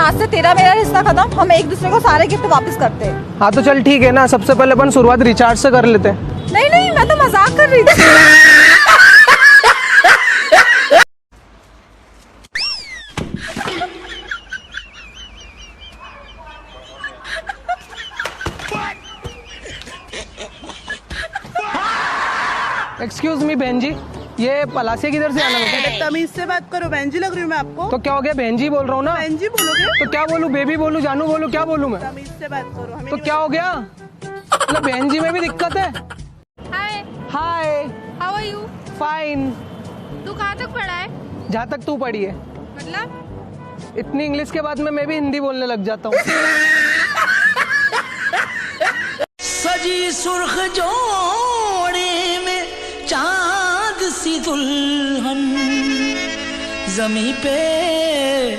आज से तेरा मेरा रिश्ता खत्म, हम एक दूसरे को सारे गिफ्ट वापस करते हैं। हाँ तो चल ठीक है ना, सबसे पहले अपन शुरुआत रिचार्ज से कर लेते हैं। नहीं नहीं, मैं तो मजाक कर रही थी। एक्सक्यूज मी बहन जी, ये पलासिया किधर से आना है? तमीज से बात करो, बहन जी लग रही हूँ मैं आपको। तो क्या हो गया, बहन जी बोल रहा हूँ ना। बहन जी बोलोगे तो क्या बोलूं, बेबी बोलूं, जानू बोलूं, क्या बोलूं मैं? तमीज से बात करो। हमें तो नहीं क्या हो गया, मतलब बहन जी में भी दिक्कत है। हाय, हाय, हाउ आर यू? फाइन। तू कहाँ तक पढ़ा है? जहाँ तक तू पढ़ी है। मतलब इतनी इंग्लिश के बाद में मैं भी हिंदी बोलने लग जाता हूँ। सजी सुर्ख जोड़े में चांद सी दुल्हन, जमी पे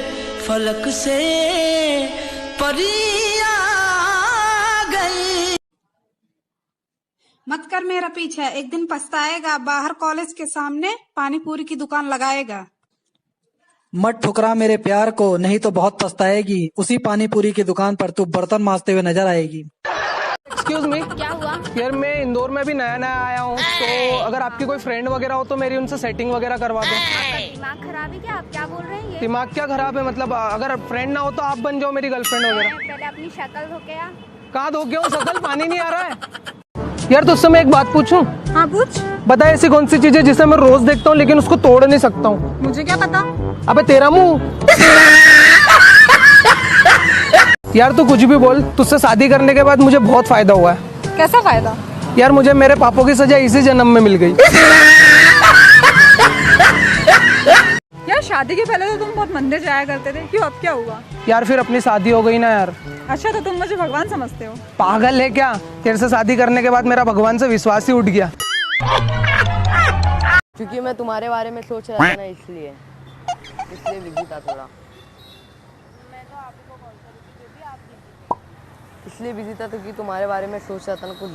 फलक से परियां गई। मत कर मेरा पीछा, एक दिन पछताएगा। बाहर कॉलेज के सामने पानी पूरी की दुकान लगाएगा। मत ठुकरा मेरे प्यार को, नहीं तो बहुत पछताएगी। उसी पानी पूरी की दुकान पर तू बर्तन मांजते हुए नजर आएगी। एक्सक्यूज मी, क्या हुआ? यार मैं इंदौर में भी नया नया आया हूँ, तो अगर आपकी कोई फ्रेंड वगैरह हो तो मेरी उनसे सेटिंग वगैरह करवा दो। आपका दिमाग खराब है क्या? आप क्या बोल रहे हैं ये? दिमाग क्या खराब है, मतलब अगर फ्रेंड ना हो तो आप बन जाओ मेरी गर्लफ्रेंड वगैरह। पहले अपनी शक्ल धो के आ। कहाँ धो गया हूँ, शक्ल पानी नहीं आ रहा है। यार तुझसे मैं एक बात पूछूं? हाँ पूछ। बता ऐसी कौन सी चीज है जिसे मैं रोज देखता हूँ लेकिन उसको तोड़ नहीं सकता हूँ? मुझे क्या पता। अबे तेरा मुंह। यार तू कुछ भी बोल, तुझसे शादी करने के बाद मुझे बहुत फायदा हुआ है। कैसा फायदा? यार मुझे मेरे पापों की सजा इसी जन्म में मिल गई। यार शादी के पहले तो तुम बहुत मंदिर जाया करते थे, क्यों अब क्या हुआ? यार फिर अपनी शादी हो गई ना यार। अच्छा तो तुम मुझे भगवान समझते हो? पागल है क्या, तेरे से शादी करने के बाद मेरा भगवान से विश्वास ही उठ गया। क्योंकि मैं तुम्हारे बारे में सोच रहा था ना, इसलिए बिजी था थोड़ा। इसलिए बिजी था तो कि तुम्हारे बारे में सोच रहा था ना कुछ।